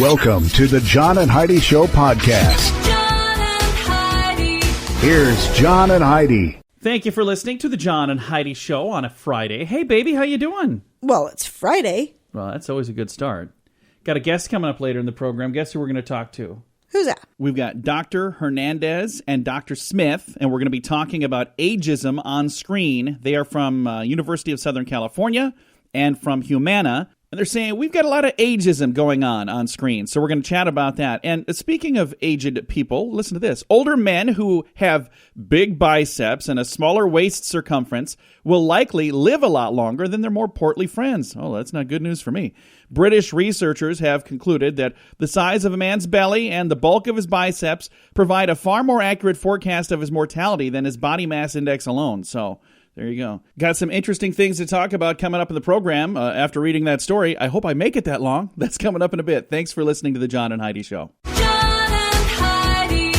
Welcome to the John and Heidi Show podcast. John and Heidi. Here's John and Heidi. Thank you for listening to the John and Heidi Show on a Friday. Hey, baby, how you doing? Well, it's Friday. Well, that's always a good start. Got a guest coming up later in the program. Guess who we're going to talk to? Who's that? We've got Dr. Hernandez and Dr. Smith, and we're going to be talking about ageism on screen. They are from University of Southern California and from Humana. And they're saying we've got a lot of ageism going on screen. So we're going to chat about that. And speaking of aged people, listen to this. Older men who have big biceps and a smaller waist circumference will likely live a lot longer than their more portly friends. Oh, that's not good news for me. British researchers have concluded that the size of a man's belly and the bulk of his biceps provide a far more accurate forecast of his mortality than his body mass index alone. So there you go. Got some interesting things to talk about coming up in the program after reading that story. I hope I make it that long. That's coming up in a bit. Thanks for listening to the John and Heidi Show. John and Heidi.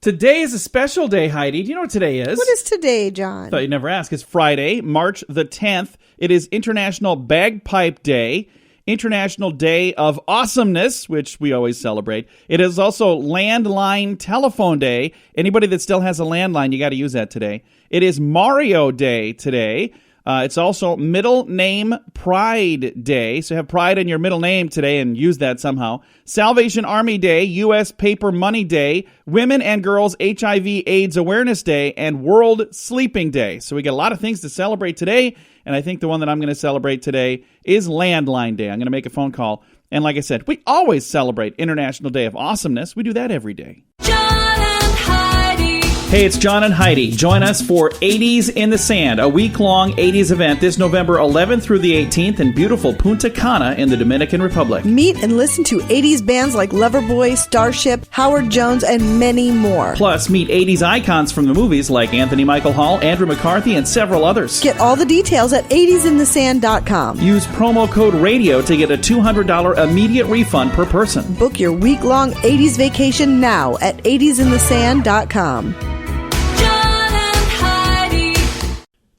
Today is a special day, Heidi. Do you know what today is? What is today, John? Thought you'd never ask. It's Friday, March the 10th. It is International Bagpipe Day, International Day of Awesomeness, which we always celebrate. It is also Landline Telephone Day. Anybody that still has a landline, you got to use that today. It is Mario Day today. It's also Middle Name Pride Day, so have pride in your middle name today and use that somehow. Salvation Army Day, U.S. Paper Money Day, Women and Girls HIV/AIDS Awareness Day, and World Sleeping Day. So we got a lot of things to celebrate today, and I think the one that I'm going to celebrate today is Landline Day. I'm going to make a phone call, and like I said, we always celebrate International Day of Awesomeness. We do that every day. John and Heidi. Hey, it's John and Heidi. Join us for 80s in the Sand, a week-long 80s event this November 11th through the 18th in beautiful Punta Cana in the Dominican Republic. Meet and listen to 80s bands like Loverboy, Starship, Howard Jones, and many more. Plus, meet 80s icons from the movies like Anthony Michael Hall, Andrew McCarthy, and several others. Get all the details at 80sinthesand.com. Use promo code RADIO to get a $200 immediate refund per person. Book your week-long 80s vacation now at 80sinthesand.com.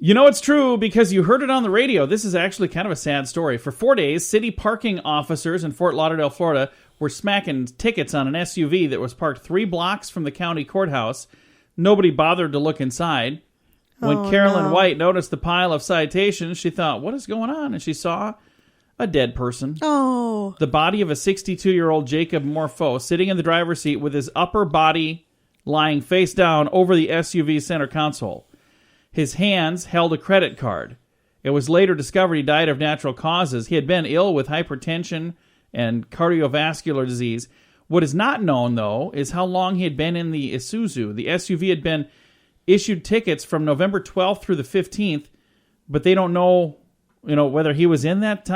You know it's true because you heard it on the radio. This is actually kind of a sad story. For 4 days, city parking officers in Fort Lauderdale, Florida, were smacking tickets on an SUV that was parked 3 blocks from the county courthouse. Nobody bothered to look inside. When Carolyn White noticed the pile of citations, she thought, what is going on? And she saw a dead person. Oh. The body of a 62-year-old Jacob Morpho sitting in the driver's seat with his upper body lying face down over the SUV center console. His hands held a credit card. It was later discovered he died of natural causes. He had been ill with hypertension and cardiovascular disease. What is not known, though, is how long he had been in the Isuzu. The SUV had been issued tickets from November 12th through the 15th, but they don't know, whether he was in that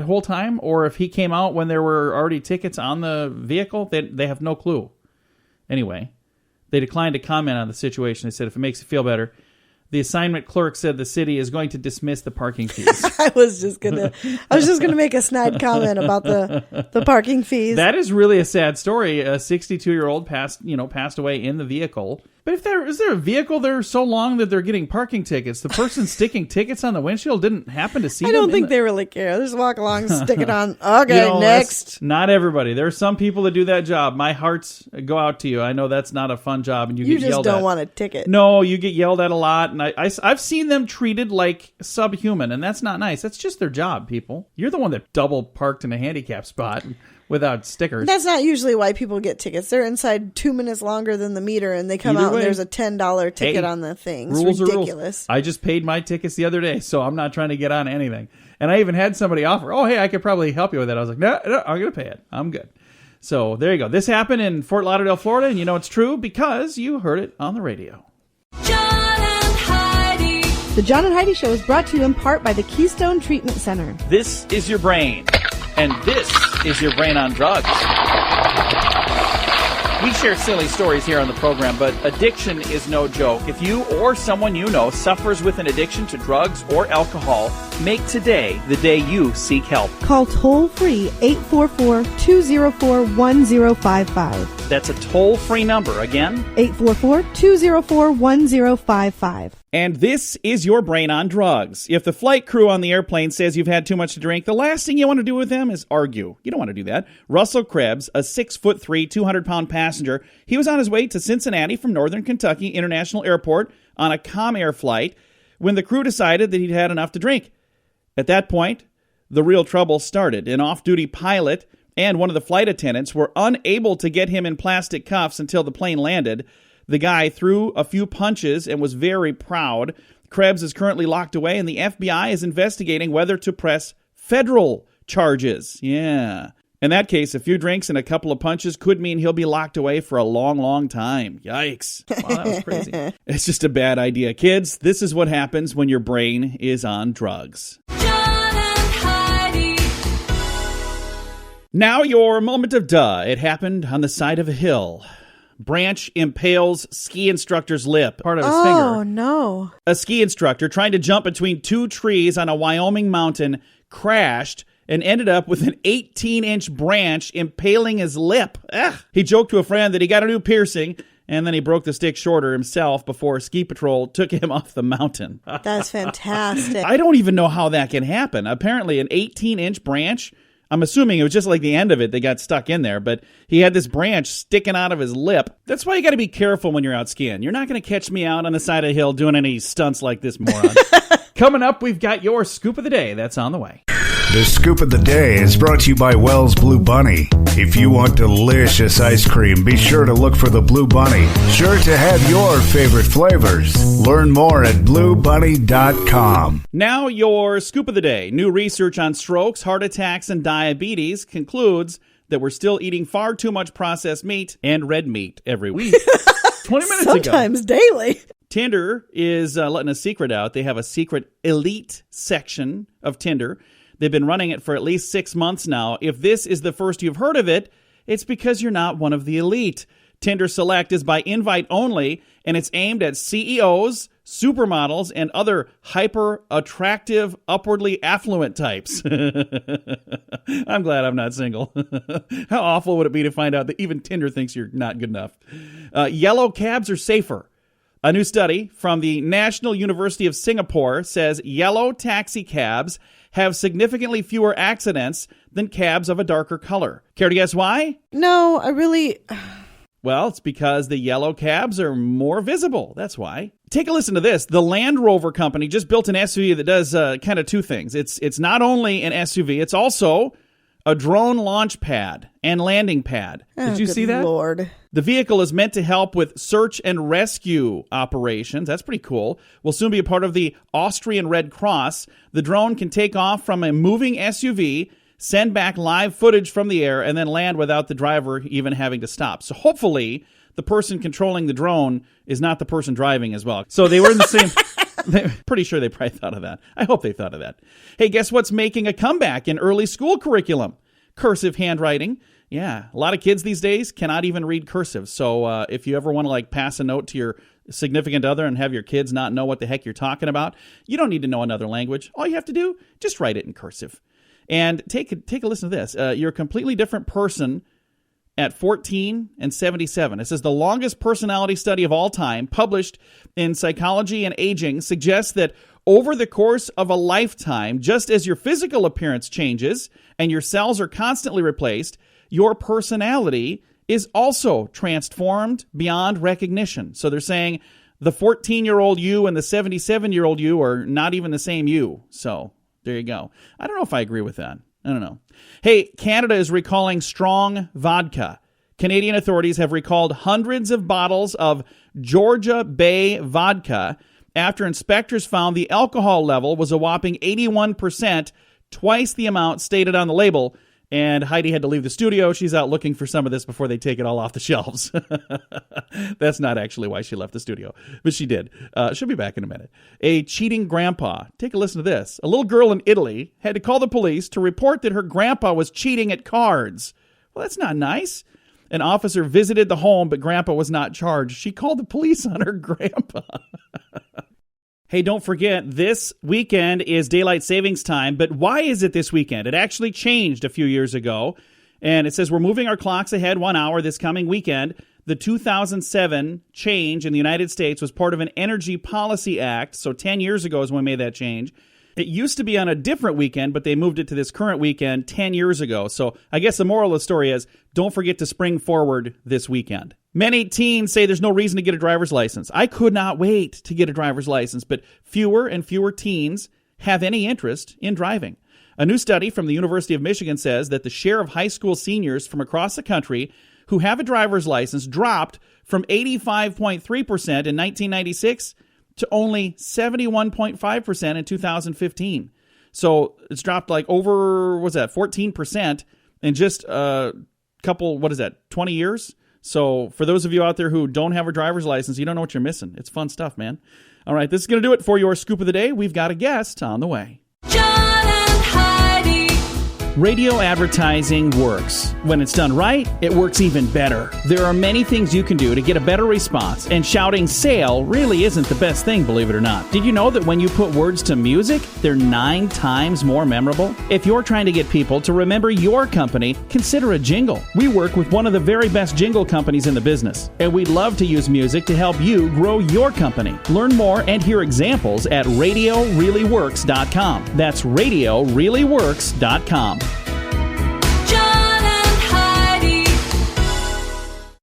whole time, or if he came out when there were already tickets on the vehicle. They have no clue. Anyway, they declined to comment on the situation. They said, if it makes you feel better. The assignment clerk said the city is going to dismiss the parking fees. I was just gonna make a snide comment about the parking fees. That is really a sad story. A 62-year-old passed away in the vehicle. But is there a vehicle there so long that they're getting parking tickets? The person sticking tickets on the windshield didn't happen to see them. I don't think they really care. They just walk along, stick it on. Okay, next. Not everybody. There are some people that do that job. My hearts go out to you. I know that's not a fun job, and you get yelled at. You just don't want a ticket. No, you get yelled at a lot, and I've seen them treated like subhuman, and that's not nice. That's just their job, people. You're the one that double parked in a handicap spot without stickers. That's not usually why people get tickets. They're inside 2 minutes longer than the meter, and they come out and there's a $10 ticket on the thing. It's rules ridiculous. Are rules. I just paid my tickets the other day, so I'm not trying to get on anything. And I even had somebody offer, hey, I could probably help you with that. I was like, no, I'm going to pay it. I'm good. So there you go. This happened in Fort Lauderdale, Florida, and you know it's true because you heard it on the radio. John and Heidi. The John and Heidi Show is brought to you in part by the Keystone Treatment Center. This is your brain, and this is your brain on drugs. We share silly stories here on the program, but addiction is no joke. If you or someone you know suffers with an addiction to drugs or alcohol, Make today the day you seek help. Call toll-free 844-204-1055. That's a toll-free number. Again, 844-204-1055. And this is your brain on drugs. If the flight crew on the airplane says you've had too much to drink, the last thing you want to do with them is argue. You don't want to do that. Russell Krebs, a 6'3", 200-pound passenger, he was on his way to Cincinnati from Northern Kentucky International Airport on a Comair flight when the crew decided that he'd had enough to drink. At that point, the real trouble started. An off-duty pilot and one of the flight attendants were unable to get him in plastic cuffs until the plane landed. The guy threw a few punches and was very proud. Krebs is currently locked away, and the FBI is investigating whether to press federal charges. Yeah. In that case, a few drinks and a couple of punches could mean he'll be locked away for a long, long time. Yikes. Wow, that was crazy. It's just a bad idea. Kids, this is what happens when your brain is on drugs. John and Heidi. Now your moment of duh. It happened on the side of a hill. Branch impales ski instructor's lip, part of his finger. Oh, no. A ski instructor trying to jump between two trees on a Wyoming mountain crashed and ended up with an 18-inch branch impaling his lip. Ugh. He joked to a friend that he got a new piercing, and then he broke the stick shorter himself before ski patrol took him off the mountain. That's fantastic. I don't even know how that can happen. Apparently, an 18-inch branch, I'm assuming it was just like the end of it that got stuck in there, but he had this branch sticking out of his lip. That's why you got to be careful when you're out skiing. You're not going to catch me out on the side of a hill doing any stunts like this moron. Coming up, we've got your scoop of the day. That's on the way. The Scoop of the Day is brought to you by Wells Blue Bunny. If you want delicious ice cream, be sure to look for the Blue Bunny. Sure to have your favorite flavors. Learn more at bluebunny.com. Now your scoop of the day. New research on strokes, heart attacks, and diabetes concludes that we're still eating far too much processed meat and red meat every week. 20 minutes ago. Sometimes daily. Tinder is letting a secret out. They have a secret elite section of Tinder. They've been running it for at least 6 months now. If this is the first you've heard of it, it's because you're not one of the elite. Tinder Select is by invite only, and it's aimed at CEOs, supermodels, and other hyper-attractive, upwardly affluent types. I'm glad I'm not single. How awful would it be to find out that even Tinder thinks you're not good enough? Yellow cabs are safer. A new study from the National University of Singapore says yellow taxi cabs have significantly fewer accidents than cabs of a darker color. Care to guess why? No, I really... Well, it's because the yellow cabs are more visible. That's why. Take a listen to this. The Land Rover company just built an SUV that does kind of two things. It's not only an SUV, it's also a drone launch pad and landing pad. Did you see that? Lord. The vehicle is meant to help with search and rescue operations. That's pretty cool. Will soon be a part of the Austrian Red Cross. The drone can take off from a moving SUV, send back live footage from the air, and then land without the driver even having to stop. So hopefully the person controlling the drone is not the person driving as well. So they were in the same... Pretty sure they probably thought of that. I hope they thought of that. Hey, guess what's making a comeback in early school curriculum? Cursive handwriting. Yeah, a lot of kids these days cannot even read cursive. So if you ever want to pass a note to your significant other and have your kids not know what the heck you're talking about, you don't need to know another language. All you have to do, just write it in cursive. And take a listen to this. You're a completely different person at 14 and 77. It says the longest personality study of all time, published in Psychology and Aging, suggests that over the course of a lifetime, just as your physical appearance changes and your cells are constantly replaced, your personality is also transformed beyond recognition. So they're saying the 14-year-old you and the 77-year-old you are not even the same you. So there you go. I don't know if I agree with that. I don't know. Hey, Canada is recalling strong vodka. Canadian authorities have recalled hundreds of bottles of Georgia Bay vodka after inspectors found the alcohol level was a whopping 81%, twice the amount stated on the label. And Heidi had to leave the studio. She's out looking for some of this before they take it all off the shelves. That's not actually why she left the studio, but she did. She'll be back in a minute. A cheating grandpa. Take a listen to this. A little girl in Italy had to call the police to report that her grandpa was cheating at cards. Well, that's not nice. An officer visited the home, but grandpa was not charged. She called the police on her grandpa. Hey, don't forget, this weekend is daylight savings time, but why is it this weekend? It actually changed a few years ago, and it says we're moving our clocks ahead 1 hour this coming weekend. The 2007 change in the United States was part of an Energy Policy Act, so 10 years ago is when we made that change. It used to be on a different weekend, but they moved it to this current weekend 10 years ago. So I guess the moral of the story is don't forget to spring forward this weekend. Many teens say there's no reason to get a driver's license. I could not wait to get a driver's license, but fewer and fewer teens have any interest in driving. A new study from the University of Michigan says that the share of high school seniors from across the country who have a driver's license dropped from 85.3% in 1996 to only 71.5% in 2015. So it's dropped like over, 14% in just a couple, 20 years? So for those of you out there who don't have a driver's license, you don't know what you're missing. It's fun stuff, man. All right, this is going to do it for your Scoop of the Day. We've got a guest on the way. John and Heidi. Radio advertising works. When it's done right, it works even better. There are many things you can do to get a better response, and shouting sale really isn't the best thing, believe it or not. Did you know that when you put words to music, they're 9 times more memorable? If you're trying to get people to remember your company, consider a jingle. We work with one of the very best jingle companies in the business, and we'd love to use music to help you grow your company. Learn more and hear examples at RadioReallyWorks.com. That's RadioReallyWorks.com. John and Heidi.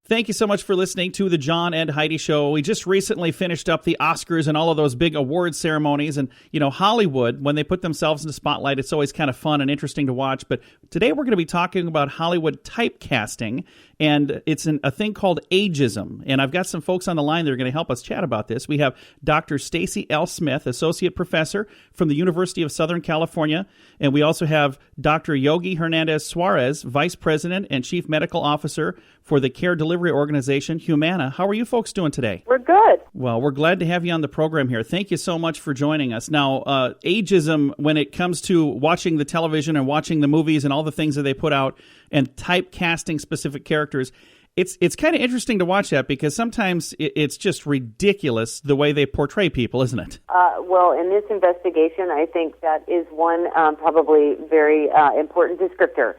Thank you so much for listening to the John and Heidi Show. We just recently finished up the Oscars and all of those big award ceremonies. And, Hollywood, when they put themselves in the spotlight, it's always kind of fun and interesting to watch. But today we're going to be talking about Hollywood typecasting, and it's a thing called ageism. And I've got some folks on the line that are going to help us chat about this. We have Dr. Stacy L. Smith, Associate Professor from the University of Southern California. And we also have Dr. Yogi Hernandez Suarez, Vice President and Chief Medical Officer for the care delivery organization Humana. How are you folks doing today? We're good. Well, we're glad to have you on the program here. Thank you so much for joining us. Now, ageism, when it comes to watching the television and watching the movies and all the things that they put out and typecasting specific characters, it's kind of interesting to watch that because sometimes it's just ridiculous the way they portray people, isn't it? Well, in this investigation, I think that is one probably very important descriptor.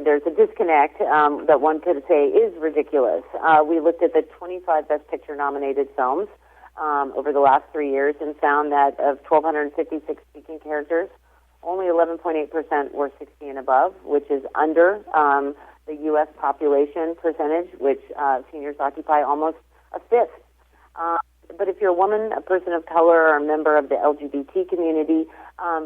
There's a disconnect that one could say is ridiculous. We looked at the 25 Best Picture nominated films over the last 3 years and found that of 1,256 speaking characters, only 11.8% were 60 and above, which is under the U.S. population percentage, which seniors occupy almost a fifth. But if you're a woman, a person of color, or a member of the LGBT community,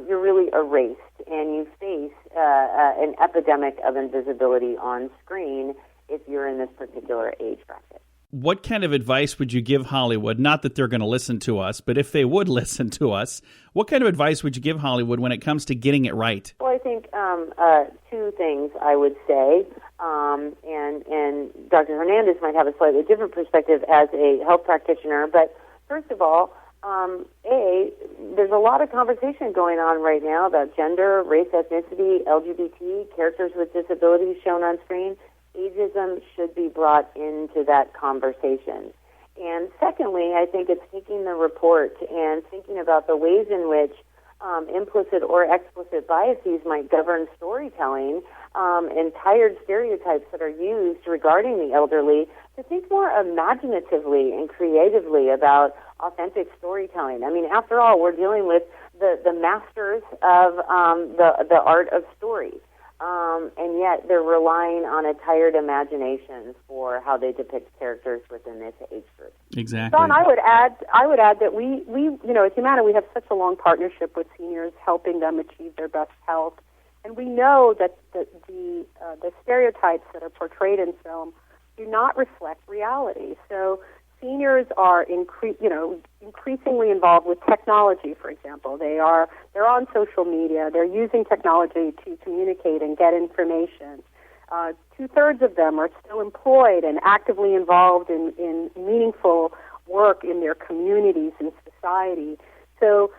you're really erased, and you face an epidemic of invisibility on screen if you're in this particular age bracket. What kind of advice would you give Hollywood? Not that they're going to listen to us, but if they would listen to us, what kind of advice would you give Hollywood when it comes to getting it right? Well, I think two things I would say, and Dr. Hernandez might have a slightly different perspective as a health practitioner, but first of all, there's a lot of conversation going on right now about gender, race, ethnicity, LGBT, characters with disabilities shown on screen. Ageism should be brought into that conversation. And secondly, I think it's taking the report and thinking about the ways in which implicit or explicit biases might govern storytelling and tired stereotypes that are used regarding the elderly, to think more imaginatively and creatively about authentic storytelling. I mean, after all, we're dealing with the masters of the art of story. And yet they're relying on a tired imagination for how they depict characters within this age group. Exactly. Don, I would add that we at Humana, we have such a long partnership with seniors, helping them achieve their best health, and we know that the stereotypes that are portrayed in film do not reflect reality. So seniors are increasingly involved with technology, for example. They're on social media. They're using technology to communicate and get information. 2/3 of them are still employed and actively involved in meaningful work in their communities and society. So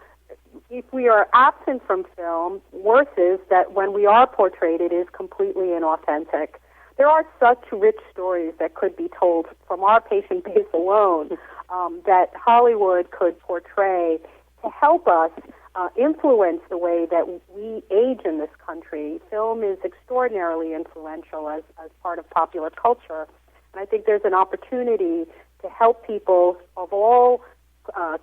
if we are absent from film, worse is that when we are portrayed, it is completely inauthentic. There are such rich stories that could be told from our patient base alone that Hollywood could portray to help us influence the way that we age in this country. Film is extraordinarily influential as part of popular culture, and I think there's an opportunity to help people of all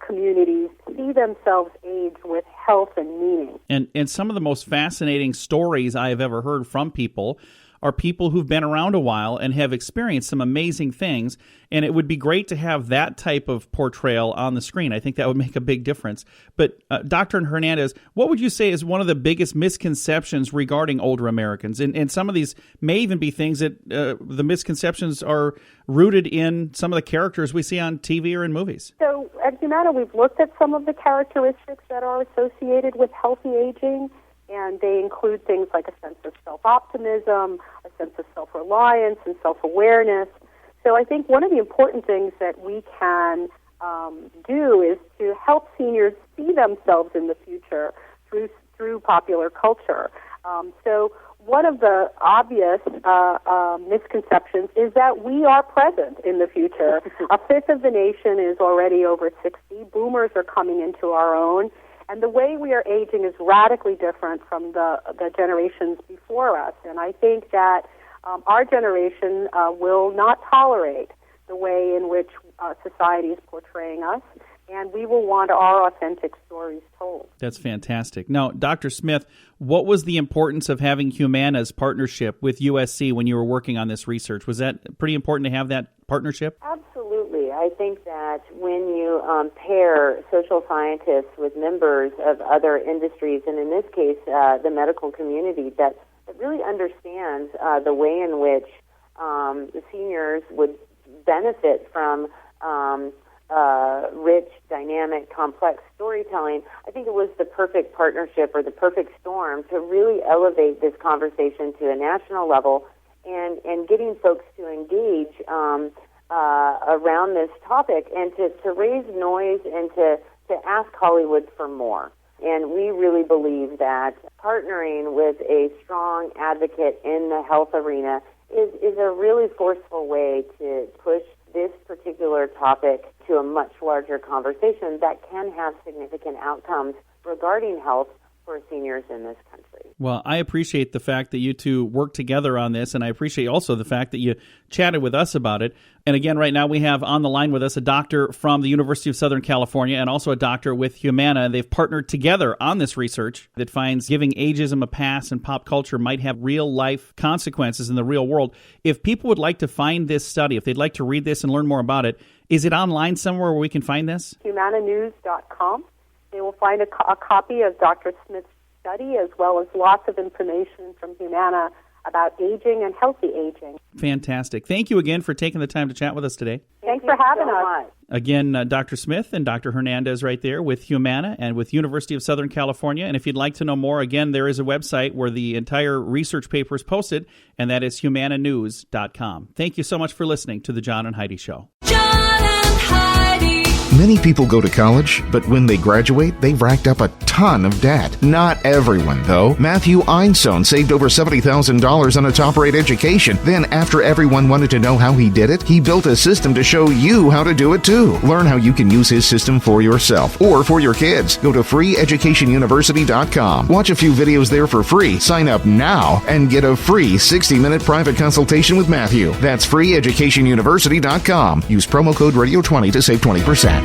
communities see themselves age with health and meaning. And some of the most fascinating stories I have ever heard from people are people who've been around a while and have experienced some amazing things, and it would be great to have that type of portrayal on the screen. I think that would make a big difference. But Dr. Hernandez, what would you say is one of the biggest misconceptions regarding older Americans? And some of these may even be things that the misconceptions are rooted in some of the characters we see on TV or in movies. So at Humana, we've looked at some of the characteristics that are associated with healthy aging, and they include things like a sense of self-optimism, a sense of self-reliance, and self-awareness. So I think one of the important things that we can do is to help seniors see themselves in the future through popular culture. So one of the obvious misconceptions is that we are present in the future. A fifth of the nation is already over 60. Boomers are coming into our own. And the way we are aging is radically different from the generations before us. And I think that our generation will not tolerate the way in which society is portraying us, and we will want our authentic stories told. That's fantastic. Now, Dr. Smith, what was the importance of having Humana's partnership with USC when you were working on this research? Was that pretty important to have that partnership? Absolutely. I think that when you pair social scientists with members of other industries, and in this case, the medical community, that really understands the way in which the seniors would benefit from rich, dynamic, complex storytelling, I think it was the perfect partnership or the perfect storm to really elevate this conversation to a national level and getting folks to engage around this topic and to raise noise and to ask Hollywood for more. And we really believe that partnering with a strong advocate in the health arena is a really forceful way to push this particular topic to a much larger conversation that can have significant outcomes regarding health for seniors in this country. Well, I appreciate the fact that you two worked together on this, and I appreciate also the fact that you chatted with us about it. And again, right now we have on the line with us a doctor from the University of Southern California and also a doctor with Humana. They've partnered together on this research that finds giving ageism a pass in pop culture might have real-life consequences in the real world. If people would like to find this study, if they'd like to read this and learn more about it, is it online somewhere where we can find this? humananews.com. They will find a copy of Dr. Smith's study as well as lots of information from Humana about aging and healthy aging. Fantastic. Thank you again for taking the time to chat with us today. Thanks for having us. Again, Dr. Smith and Dr. Hernandez right there with Humana and with University of Southern California. And if you'd like to know more, again, there is a website where the entire research paper is posted, and that is humananews.com. Thank you so much for listening to The John and Heidi Show. John and Heidi. Many people go to college, but when they graduate, they've racked up a ton of debt. Not everyone, though. Matthew Einstone saved over $70,000 on a top-rate education. Then, after everyone wanted to know how he did it, he built a system to show you how to do it, too. Learn how you can use his system for yourself or for your kids. Go to freeeducationuniversity.com. Watch a few videos there for free. Sign up now and get a free 60-minute private consultation with Matthew. That's freeeducationuniversity.com. Use promo code Radio20 to save 20%.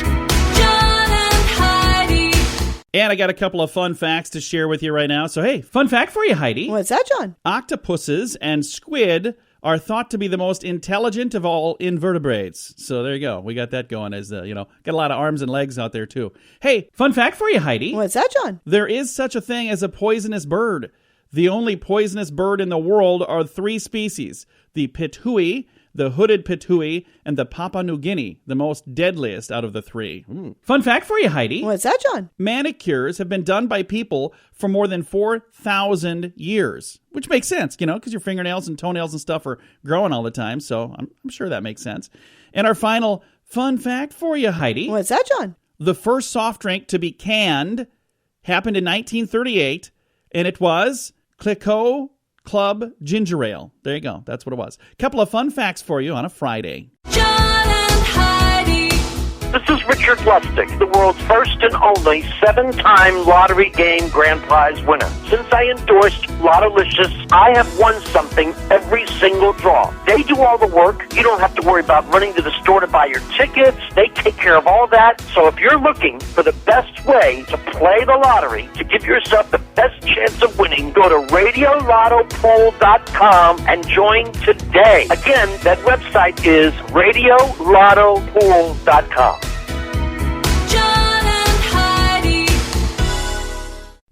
And I got a couple of fun facts to share with you right now. So, hey, fun fact for you, Heidi. What's that, John? Octopuses and squid are thought to be the most intelligent of all invertebrates. So there you go. We got that going as, got a lot of arms and legs out there, too. Hey, fun fact for you, Heidi. What's that, John? There is such a thing as a poisonous bird. The only poisonous bird in the world are 3 species. The pitui, the hooded pitui, and the Papua New Guinea, the most deadliest out of the 3. Fun fact for you, Heidi. What's that, John? Manicures have been done by people for more than 4,000 years, which makes sense, because your fingernails and toenails and stuff are growing all the time, so I'm sure that makes sense. And our final fun fact for you, Heidi. What's that, John? The first soft drink to be canned happened in 1938, and it was Clicquot Club Ginger Ale. There you go. That's what it was. Couple of fun facts for you on a Friday. John and Heidi. This is Richard Lustig, the world's first and only 7-time lottery game grand prize winner. Since I endorsed Lottolicious, I have won something every single draw. They do all the work. You don't have to worry about running to the store to buy your tickets. They take care of all that. So if you're looking for the best way to play the lottery, to give yourself the best chance of winning, go to RadioLottoPool.com and join today. Again, that website is RadioLottoPool.com. John and Heidi.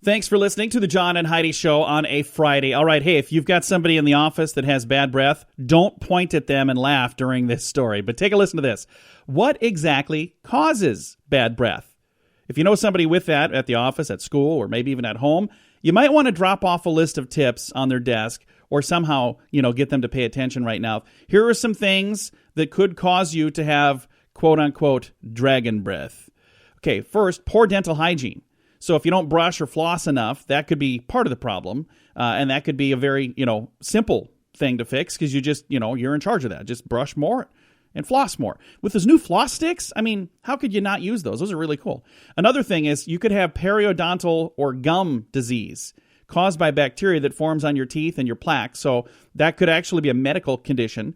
Thanks for listening to the John and Heidi Show on a Friday. All right, hey, if you've got somebody in the office that has bad breath, don't point at them and laugh during this story. But take a listen to this. What exactly causes bad breath? If you know somebody with that at the office, at school, or maybe even at home, you might want to drop off a list of tips on their desk or somehow, get them to pay attention right now. Here are some things that could cause you to have, quote-unquote, dragon breath. Okay, first, poor dental hygiene. So if you don't brush or floss enough, that could be part of the problem, and that could be a very, simple thing to fix because you just, you're in charge of that. Just brush more and floss more. With those new floss sticks, how could you not use those? Those are really cool. Another thing is you could have periodontal or gum disease caused by bacteria that forms on your teeth and your plaque. So that could actually be a medical condition.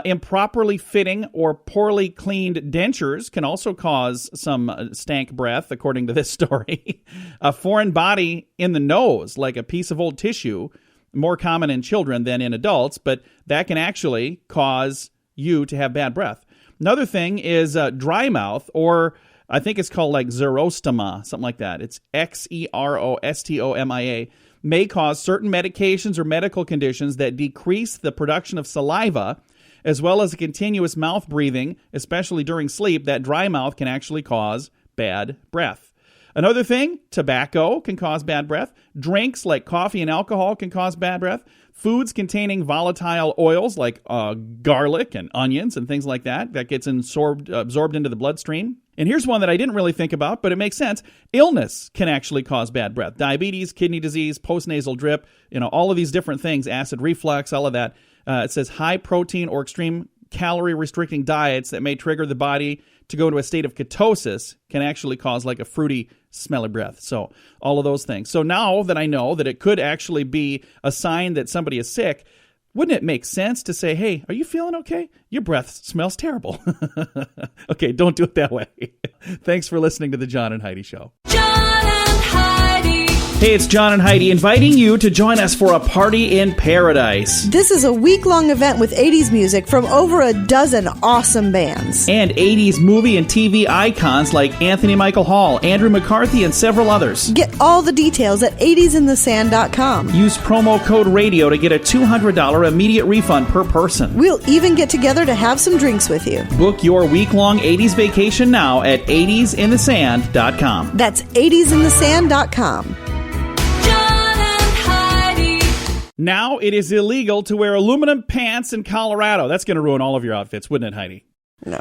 Improperly fitting or poorly cleaned dentures can also cause some stank breath, according to this story. A foreign body in the nose, like a piece of old tissue, more common in children than in adults, but that can actually cause you to have bad breath. Another thing is dry mouth, or I think it's called like xerostoma, something like that. It's xerostomia, may cause certain medications or medical conditions that decrease the production of saliva, as well as a continuous mouth breathing, especially during sleep. That dry mouth can actually cause bad breath. Another thing, tobacco can cause bad breath. Drinks like coffee and alcohol can cause bad breath. Foods containing volatile oils like garlic and onions and things like that gets absorbed into the bloodstream. And here's one that I didn't really think about, but it makes sense. Illness can actually cause bad breath. Diabetes, kidney disease, postnasal drip, all of these different things, acid reflux, all of that. It says high protein or extreme calorie restricting diets that may trigger the body to go into a state of ketosis can actually cause like a fruity, smelly breath. So all of those things. So now that I know that it could actually be a sign that somebody is sick, wouldn't it make sense to say, hey, are you feeling okay? Your breath smells terrible. Okay, don't do it that way. Thanks for listening to the John and Heidi Show. John and Heidi. Hey, it's John and Heidi inviting you to join us for a party in paradise. This is a week-long event with 80s music from over a dozen awesome bands. And 80s movie and TV icons like Anthony Michael Hall, Andrew McCarthy, and several others. Get all the details at 80sinthesand.com. Use promo code RADIO to get a $200 immediate refund per person. We'll even get together to have some drinks with you. Book your week-long 80s vacation now at 80sinthesand.com. That's 80sinthesand.com. Now it is illegal to wear aluminum pants in Colorado. That's going to ruin all of your outfits, wouldn't it, Heidi? No.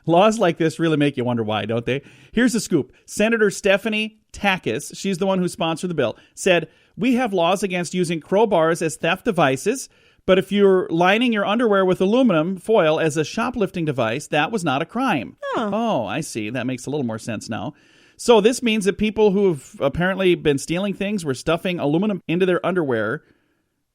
Laws like this really make you wonder why, don't they? Here's the scoop. Senator Stephanie Takis, she's the one who sponsored the bill, said, we have laws against using crowbars as theft devices, but if you're lining your underwear with aluminum foil as a shoplifting device, that was not a crime. Oh, I see. That makes a little more sense now. So this means that people who have apparently been stealing things were stuffing aluminum into their underwear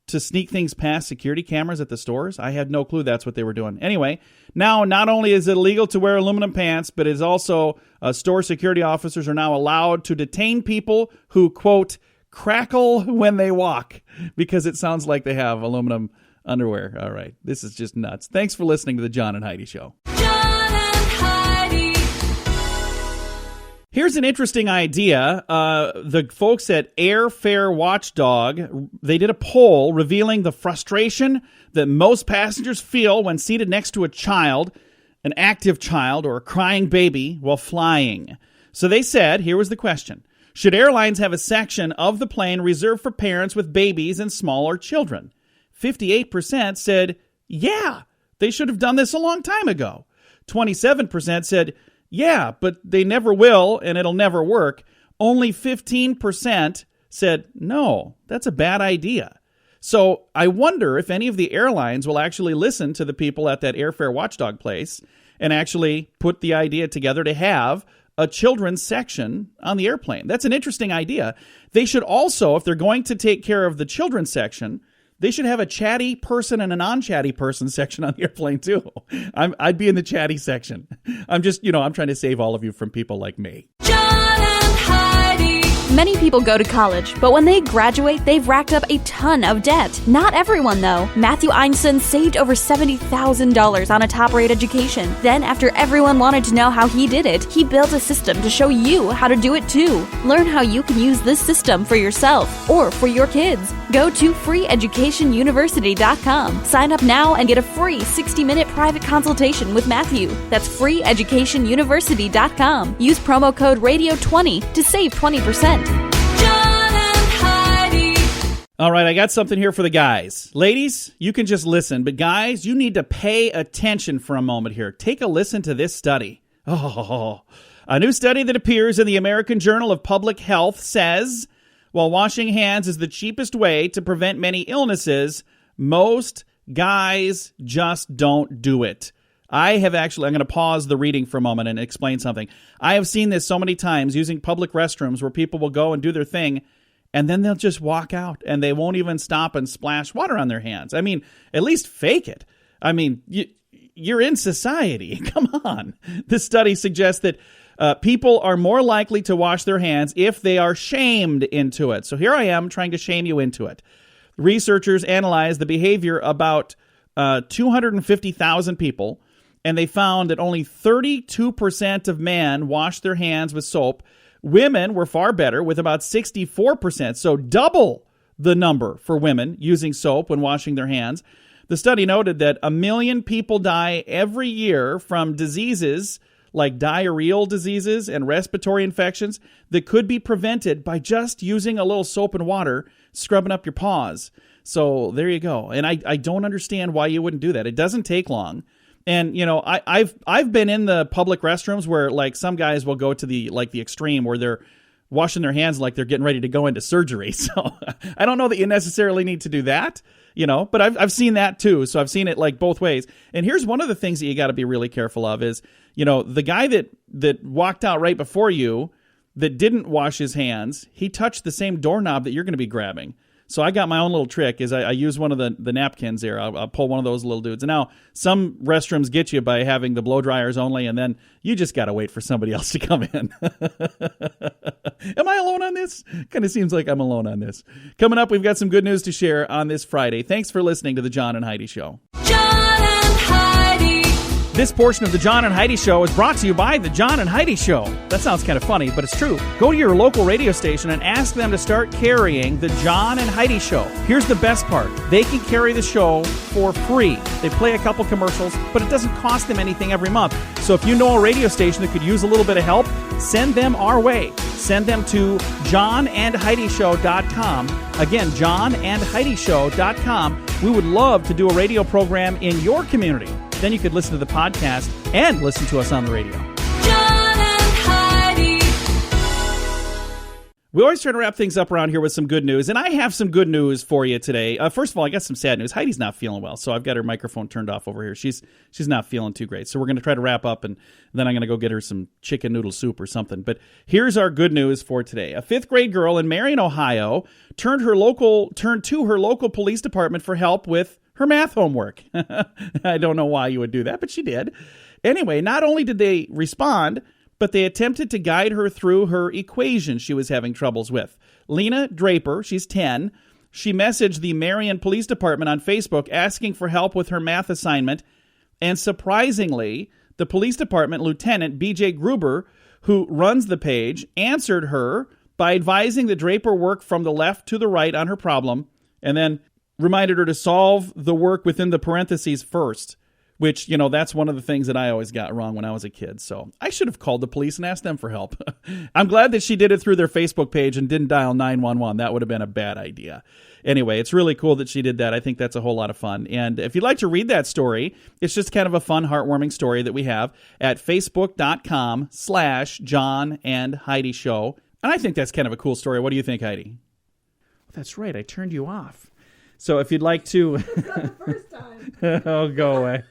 to sneak things past security cameras at the stores. I had no clue that's what they were doing. Anyway, now not only is it illegal to wear aluminum pants, but it's also store security officers are now allowed to detain people who, quote, crackle when they walk because it sounds like they have aluminum underwear. All right. This is just nuts. Thanks for listening to the John and Heidi Show. Here's an interesting idea. The folks at Airfare Watchdog, they did a poll revealing the frustration that most passengers feel when seated next to a child, an active child, or a crying baby while flying. So they said, here was the question. Should airlines have a section of the plane reserved for parents with babies and smaller children? 58% said, yeah, they should have done this a long time ago. 27% said, yeah, but they never will, and it'll never work. Only 15% said, no, that's a bad idea. So I wonder if any of the airlines will actually listen to the people at that Airfare Watchdog place and actually put the idea together to have a children's section on the airplane. That's an interesting idea. They should also, if they're going to take care of the children's section, they should have a chatty person and a non-chatty person section on the airplane too. I'd be in the chatty section. I'm just, I'm trying to save all of you from people like me. John and Heidi. Many people go to college, but when they graduate, they've racked up a ton of debt. Not everyone, though. Matthew Einstein saved over $70,000 on a top-rate education. Then, after everyone wanted to know how he did it, he built a system to show you how to do it too. Learn how you can use this system for yourself or for your kids. Go to freeeducationuniversity.com. Sign up now and get a free 60-minute private consultation with Matthew. That's freeeducationuniversity.com. Use promo code RADIO20 to save 20%. All right, I got something here for the guys. Ladies, you can just listen, but guys, you need to pay attention for a moment here. Take a listen to this study. A new study that appears in the American Journal of Public Health says, while washing hands is the cheapest way to prevent many illnesses, most guys just don't do it. I'm going to pause the reading for a moment and explain something. I have seen this so many times using public restrooms where people will go and do their thing, and then they'll just walk out, and they won't even stop and splash water on their hands. I mean, at least fake it. I mean, you're in society. Come on. This study suggests that people are more likely to wash their hands if they are shamed into it. So here I am trying to shame you into it. Researchers analyzed the behavior about 250,000 people, and they found that only 32% of men washed their hands with soap. Women were far better, with about 64%, so double the number for women using soap when washing their hands. The study noted that 1 million people die every year from diseases like diarrheal diseases and respiratory infections that could be prevented by just using a little soap and water, scrubbing up your paws. So there you go. And I don't understand why you wouldn't do that. It doesn't take long. And, I've been in the public restrooms where, like, some guys will go to the extreme where they're washing their hands like they're getting ready to go into surgery. So I don't know that you necessarily need to do that, but I've seen that too. So I've seen it like both ways. And here's one of the things that you got to be really careful of is, the guy that walked out right before you that didn't wash his hands, he touched the same doorknob that you're going to be grabbing. So I got my own little trick is I use one of the napkins there. I'll pull one of those little dudes. And now some restrooms get you by having the blow dryers only, and then you just got to wait for somebody else to come in. Am I alone on this? Kind of seems like I'm alone on this. Coming up, we've got some good news to share on this Friday. Thanks for listening to the John and Heidi Show. John and Heidi. This portion of the John and Heidi Show is brought to you by the John and Heidi Show. That sounds kind of funny, but it's true. Go to your local radio station and ask them to start carrying the John and Heidi Show. Here's the best part. They can carry the show for free. They play a couple commercials, but it doesn't cost them anything every month. So if you know a radio station that could use a little bit of help, send them our way. Send them to johnandheidishow.com. Again, johnandheidishow.com. We would love to do a radio program in your community. Then you could listen to the podcast and listen to us on the radio. John and Heidi. We always try to wrap things up around here with some good news, and I have some good news for you today. First of all, I got some sad news. Heidi's not feeling well, so I've got her microphone turned off over here. She's not feeling too great, so we're going to try to wrap up, and then I'm going to go get her some chicken noodle soup or something. But here's our good news for today. A 5th grade girl in Marion, Ohio, turned to her local police department for help with her math homework. I don't know why you would do that, but she did. Anyway, not only did they respond, but they attempted to guide her through her equation she was having troubles with. Lena Draper, she's 10, she messaged the Marion Police Department on Facebook asking for help with her math assignment, and surprisingly, the police department lieutenant, B.J. Gruber, who runs the page, answered her by advising the Draper work from the left to the right on her problem, and then reminded her to solve the work within the parentheses first, which, that's one of the things that I always got wrong when I was a kid. So I should have called the police and asked them for help. I'm glad that she did it through their Facebook page and didn't dial 911. That would have been a bad idea. Anyway, it's really cool that she did that. I think that's a whole lot of fun. And if you'd like to read that story, it's just kind of a fun, heartwarming story that we have at facebook.com/John and Heidi Show. And I think that's kind of a cool story. What do you think, Heidi? That's right. I turned you off. So if you'd like to... First time. Oh, go away.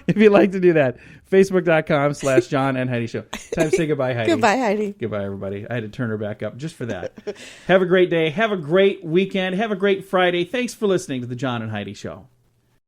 If you'd like to do that, Facebook.com/John and Heidi Show. Time to say goodbye, Heidi. Goodbye, Heidi. Goodbye, everybody. I had to turn her back up just for that. Have a great day. Have a great weekend. Have a great Friday. Thanks for listening to the John and Heidi Show.